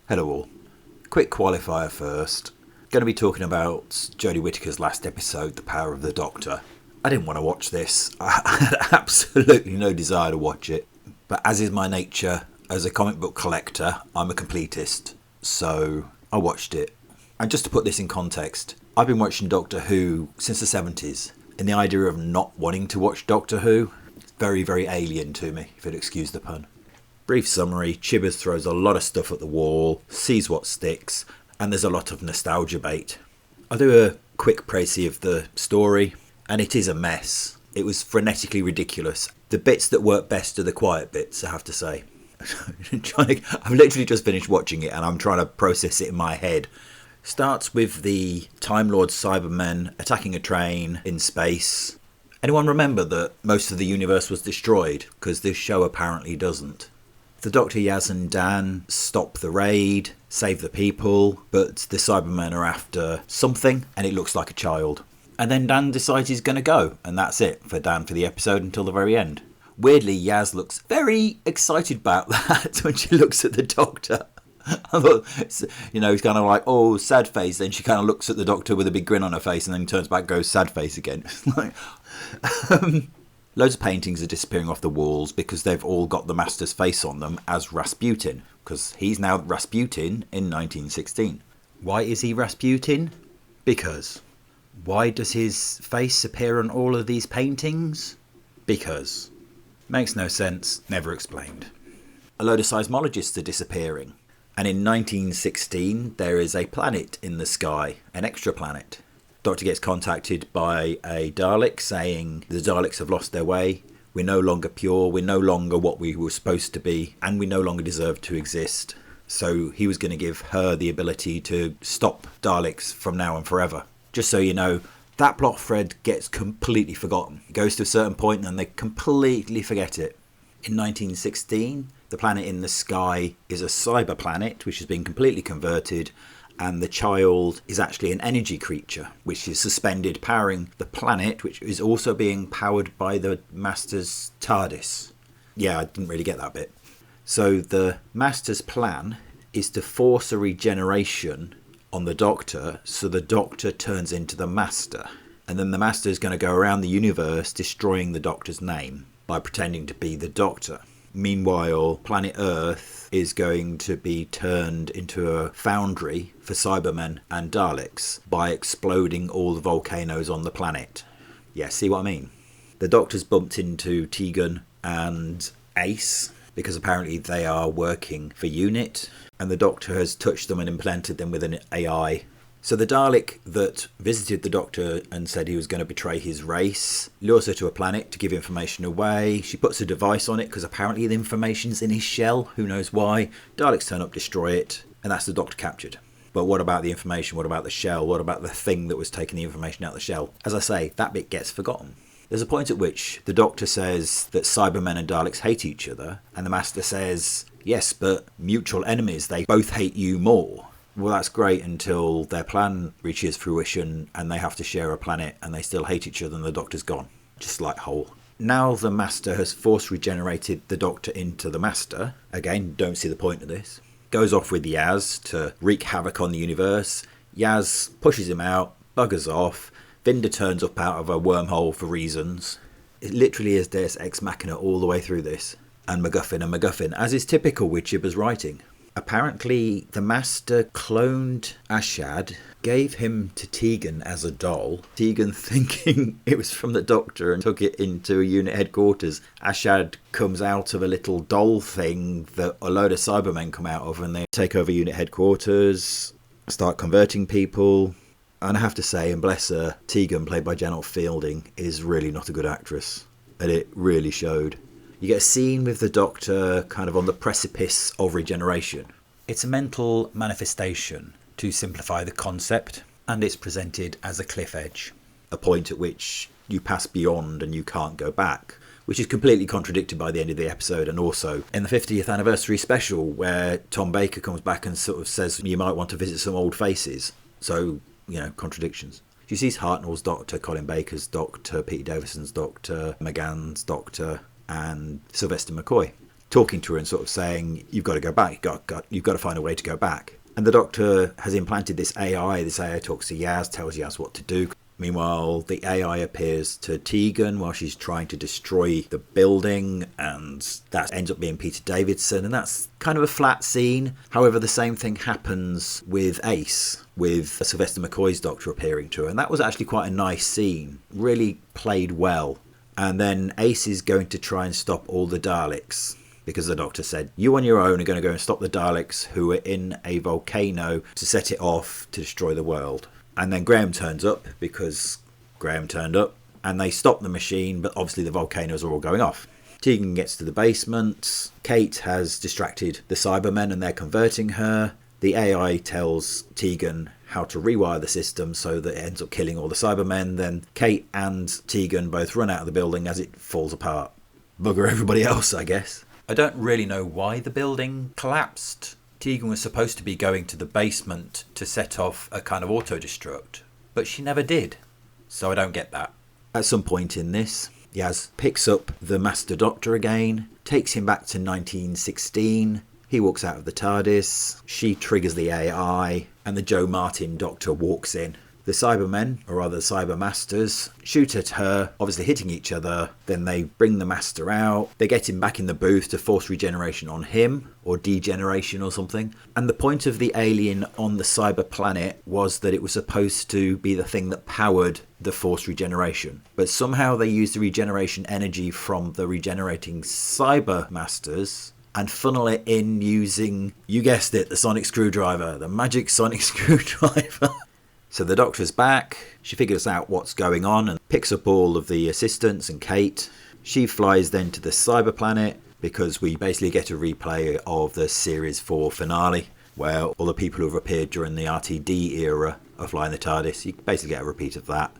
Hello all. Quick qualifier first. Going to be talking about Jodie Whittaker's last episode, The Power of the Doctor. I didn't want to watch this. I had absolutely no desire to watch it. But as is my nature, as a comic book collector, I'm a completist. So I watched it. And just to put this in context, I've been watching Doctor Who since the 70s. And the idea of not wanting to watch Doctor Who is very, very alien to me, if you'll excuse the pun. Brief summary, Chibbers throws a lot of stuff at the wall, sees what sticks, and there's a lot of nostalgia bait. I'll do a quick précis of the story, and it is a mess. It was frenetically ridiculous. The bits that work best are the quiet bits, I have to say. I've literally just finished watching it, and I'm trying to process it in my head. Starts with the Time Lord Cybermen attacking a train in space. Anyone remember that most of the universe was destroyed? Because this show apparently doesn't. The Doctor, Yaz and Dan stop the raid, save the people, but the Cybermen are after something, and it looks like a child. And then Dan decides he's going to go, and that's it for Dan for the episode until the very end. Weirdly, Yaz looks very excited about that when she looks at the Doctor. I thought, he's kind of like, oh, sad face. Then she kind of looks at the Doctor with a big grin on her face and then turns back, goes sad face again. Loads of paintings are disappearing off the walls because they've all got the Master's face on them as Rasputin, because he's now Rasputin in 1916. Why is he Rasputin? Because. Why does his face appear on all of these paintings? Because. Makes no sense, never explained. A load of seismologists are disappearing. And in 1916, there is a planet in the sky, an extra planet. Doctor gets contacted by a Dalek saying the Daleks have lost their way, we're no longer pure, we're no longer what we were supposed to be, and we no longer deserve to exist. So he was going to give her the ability to stop Daleks from now and forever. Just so you know, that plot thread gets completely forgotten. It goes to a certain point and they completely forget it. In 1916, the planet in the sky is a cyber planet which has been completely converted, and the child is actually an energy creature which is suspended powering the planet, which is also being powered by the Master's TARDIS. Yeah, I didn't really get that bit. So the Master's plan is to force a regeneration on the Doctor so the Doctor turns into the Master. And then the Master is going to go around the universe destroying the Doctor's name by pretending to be the Doctor. Meanwhile, planet Earth is going to be turned into a foundry for Cybermen and Daleks by exploding all the volcanoes on the planet. Yeah, see what I mean? The Doctor's bumped into Tegan and Ace because apparently they are working for UNIT, and the Doctor has touched them and implanted them with an AI. So the Dalek that visited the Doctor and said he was going to betray his race lures her to a planet to give information away. She puts a device on it because apparently the information's in his shell. Who knows why? Daleks turn up, destroy it, and that's the Doctor captured. But what about the information? What about the shell? What about the thing that was taking the information out of the shell? As I say, that bit gets forgotten. There's a point at which the Doctor says that Cybermen and Daleks hate each other, and the Master says, yes, but mutual enemies, they both hate you more. Well, that's great until their plan reaches fruition and they have to share a planet and they still hate each other and the Doctor's gone. Just like Hole. Now the Master has force regenerated the Doctor into the Master. Again, don't see the point of this. Goes off with Yaz to wreak havoc on the universe. Yaz pushes him out, buggers off. Vinda turns up out of a wormhole for reasons. It literally is Deus Ex Machina all the way through this. And MacGuffin, as is typical with Chibbers' writing. Apparently, the Master cloned Ashad, gave him to Tegan as a doll. Tegan, thinking it was from the Doctor, and took it into unit headquarters. Ashad comes out of a little doll thing that a load of Cybermen come out of, and they take over unit headquarters, start converting people. And I have to say, and bless her, Tegan, played by Janet Fielding, is really not a good actress. And it really showed. You get a scene with the Doctor kind of on the precipice of regeneration. It's a mental manifestation to simplify the concept, and it's presented as a cliff edge. A point at which you pass beyond and you can't go back, which is completely contradicted by the end of the episode, and also in the 50th anniversary special where Tom Baker comes back and sort of says you might want to visit some old faces. So, contradictions. She sees Hartnell's Doctor, Colin Baker's Doctor, Peter Davison's Doctor, McGann's Doctor, and Sylvester McCoy. talking to her and sort of saying, you've got to go back, you've got to find a way to go back. And the Doctor has implanted this AI. This AI talks to Yaz, tells Yaz what to do. Meanwhile, the AI appears to Tegan while she's trying to destroy the building, and that ends up being Peter Davidson, and that's kind of a flat scene. However, the same thing happens with Ace, with Sylvester McCoy's Doctor appearing to her, and that was actually quite a nice scene, really played well. And then Ace is going to try and stop all the Daleks, because the Doctor said, you on your own are going to go and stop the Daleks who are in a volcano to set it off to destroy the world. And then Graham turns up, because Graham turned up, and they stop the machine, but obviously the volcanoes are all going off. Tegan gets to the basement. Kate has distracted the Cybermen and they're converting her. The AI tells Tegan how to rewire the system so that it ends up killing all the Cybermen. Then Kate and Tegan both run out of the building as it falls apart. Bugger everybody else, I guess. I don't really know why the building collapsed. Tegan was supposed to be going to the basement to set off a kind of auto-destruct, but she never did, so I don't get that. At some point in this, Yaz picks up the Master Doctor again, takes him back to 1916, he walks out of the TARDIS, she triggers the AI, and the Joe Martin Doctor walks in. The Cybermen, or rather the Cybermasters, shoot at her, obviously hitting each other. Then they bring the Master out. They get him back in the booth to force regeneration on him, or degeneration or something. And the point of the alien on the Cyber planet was that it was supposed to be the thing that powered the forced regeneration. But somehow they used the regeneration energy from the regenerating Cybermasters and funnel it in using, you guessed it, the sonic screwdriver, the magic sonic screwdriver. So the Doctor's back, she figures out what's going on and picks up all of the assistants and Kate. She flies then to the Cyber planet, because we basically get a replay of the Series 4 finale, where all the people who have appeared during the RTD era are flying the TARDIS. You basically get a repeat of that.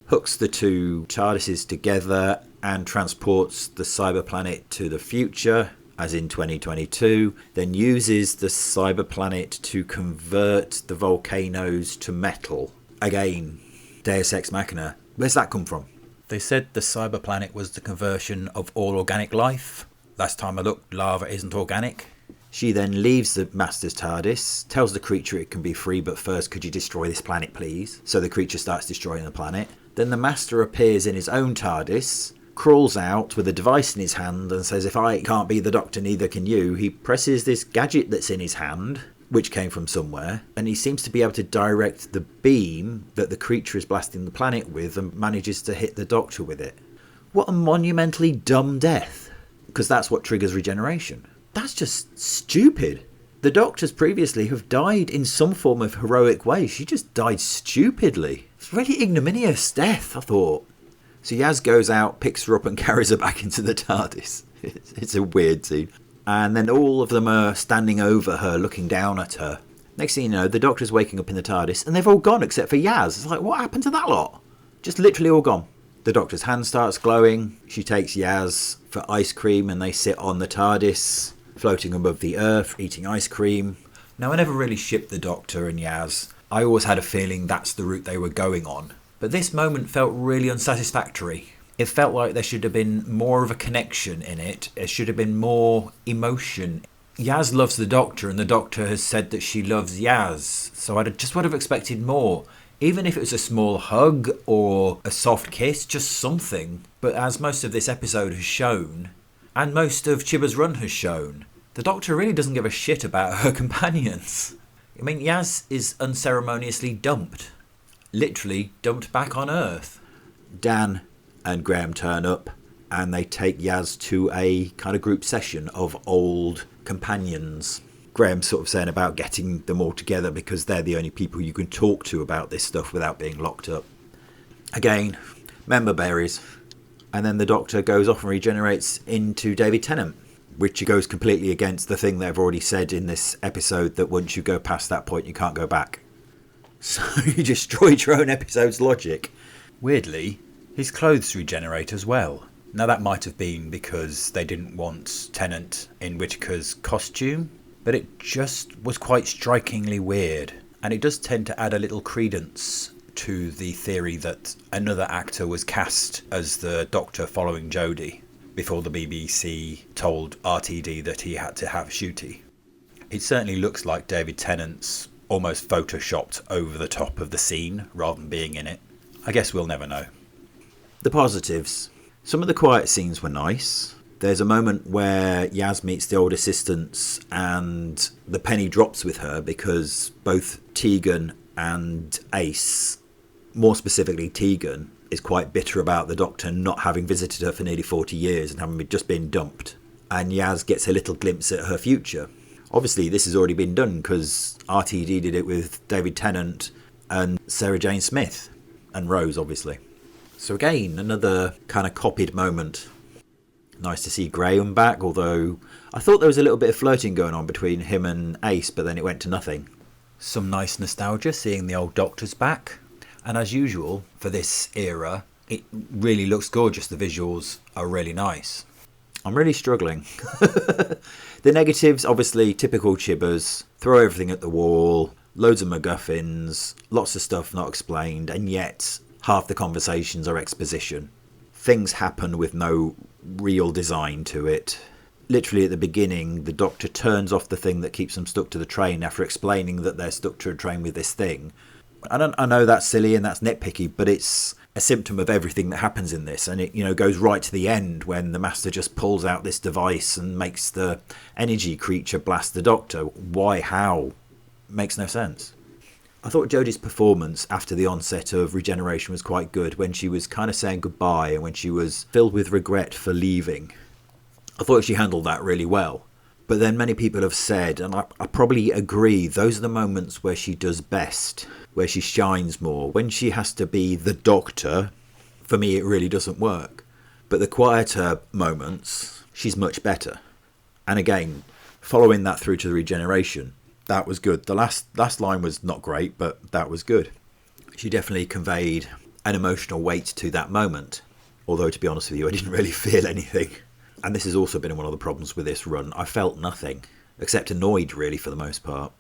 Hooks the two TARDISes together and transports the Cyber planet to the future, as in 2022, then uses the Cyber planet to convert the volcanoes to metal. Again, Deus Ex Machina. Where's that come from? They said the Cyber planet was the conversion of all organic life. Last time I looked, lava isn't organic. She then leaves the Master's TARDIS, tells the creature it can be free, but first could you destroy this planet please? So the creature starts destroying the planet. Then the Master appears in his own TARDIS, crawls out with a device in his hand and says, if I can't be the Doctor, neither can you. He presses this gadget that's in his hand, which came from somewhere, and he seems to be able to direct the beam that the creature is blasting the planet with and manages to hit the Doctor with it. What a monumentally dumb death, because that's what triggers regeneration. That's just stupid. The Doctors previously have died in some form of heroic way. She just died stupidly. It's a really ignominious death, I thought. So Yaz goes out, picks her up and carries her back into the TARDIS. It's a weird scene. And then all of them are standing over her, looking down at her. Next thing you know, the Doctor's waking up in the TARDIS and they've all gone except for Yaz. It's like, what happened to that lot? Just literally all gone. The Doctor's hand starts glowing. She takes Yaz for ice cream and they sit on the TARDIS, floating above the Earth, eating ice cream. Now, I never really shipped the Doctor and Yaz. I always had a feeling that's the route they were going on. But this moment felt really unsatisfactory. It felt like there should have been more of a connection in it. There should have been more emotion. Yaz loves the Doctor and the Doctor has said that she loves Yaz. So I just would have expected more. Even if it was a small hug or a soft kiss, just something. But as most of this episode has shown, and most of Chibbers' run has shown, the Doctor really doesn't give a shit about her companions. I mean, Yaz is unceremoniously dumped. Literally dumped back on Earth. Dan and Graham turn up and they take Yaz to a kind of group session of old companions. Graham's sort of saying about getting them all together because they're the only people you can talk to about this stuff without being locked up. Again, member berries. And then the Doctor goes off and regenerates into David Tennant, which goes completely against the thing they've already said in this episode, that once you go past that point you can't go back. So you destroyed your own episode's logic. Weirdly, his clothes regenerate as well. Now that might have been because they didn't want Tennant in Whittaker's costume, but it just was quite strikingly weird. And it does tend to add a little credence to the theory that another actor was cast as the Doctor following Jodie. before the BBC told RTD that he had to have Shooty. It certainly looks like David Tennant's almost photoshopped over the top of the scene rather than being in it. I guess we'll never know. The positives. Some of the quiet scenes were nice. There's a moment where Yaz meets the old assistants and the penny drops with her because both Tegan and Ace, more specifically Tegan, is quite bitter about the Doctor not having visited her for nearly 40 years and having just been dumped. And Yaz gets a little glimpse at her future. Obviously, this has already been done because RTD did it with David Tennant and Sarah Jane Smith and Rose, obviously. So again, another kind of copied moment. Nice to see Graham back, although I thought there was a little bit of flirting going on between him and Ace, but then it went to nothing. Some nice nostalgia seeing the old Doctors back. And as usual, for this era, it really looks gorgeous. The visuals are really nice. I'm really struggling. The negatives, obviously, typical Chibbers. Throw everything at the wall. Loads of MacGuffins. Lots of stuff not explained. And yet, half the conversations are exposition. Things happen with no real design to it. Literally at the beginning, the Doctor turns off the thing that keeps them stuck to the train after explaining that they're stuck to a train with this thing. I know that's silly and that's nitpicky, but it's a symptom of everything that happens in this, and it goes right to the end when the Master just pulls out this device and makes the energy creature blast the Doctor. Why? How? Makes no sense. I thought Jodie's performance after the onset of regeneration was quite good, when she was kind of saying goodbye and when she was filled with regret for leaving. I thought she handled that really well. But then many people have said, and I probably agree, those are the moments where she does best, where she shines more. When she has to be the Doctor, for me it really doesn't work. But the quieter moments, she's much better. And again, following that through to the regeneration, that was good. The last line was not great, but that was good. She definitely conveyed an emotional weight to that moment. Although, to be honest with you, I didn't really feel anything. And this has also been one of the problems with this run. I felt nothing, except annoyed, really, for the most part.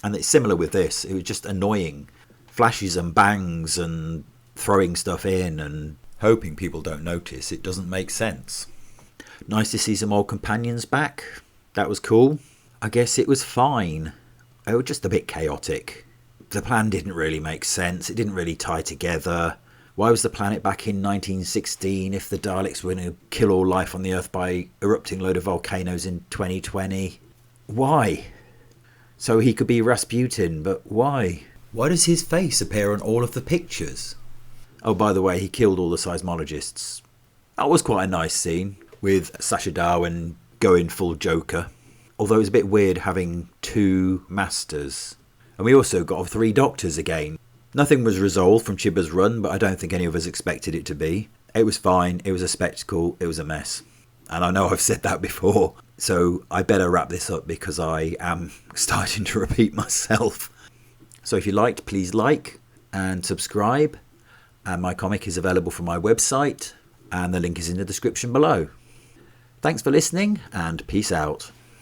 And it's similar with this. It was just annoying. Flashes and bangs and throwing stuff in and hoping people don't notice. It doesn't make sense. Nice to see some old companions back. That was cool. I guess it was fine. It was just a bit chaotic. The plan didn't really make sense. It didn't really tie together. Why was the planet back in 1916 if the Daleks were going to kill all life on the Earth by erupting a load of volcanoes in 2020? Why? So he could be Rasputin, but why? Why does his face appear on all of the pictures? Oh, by the way, he killed all the seismologists. That was quite a nice scene, with Sacha Darwin going full Joker. Although it was a bit weird having two Masters. And we also got 3 Doctors again. Nothing was resolved from Chibbers' run, but I don't think any of us expected it to be. It was fine, it was a spectacle, it was a mess. And I know I've said that before, so I better wrap this up because I am starting to repeat myself. So if you liked, please like and subscribe. And my comic is available from my website, and the link is in the description below. Thanks for listening, and peace out.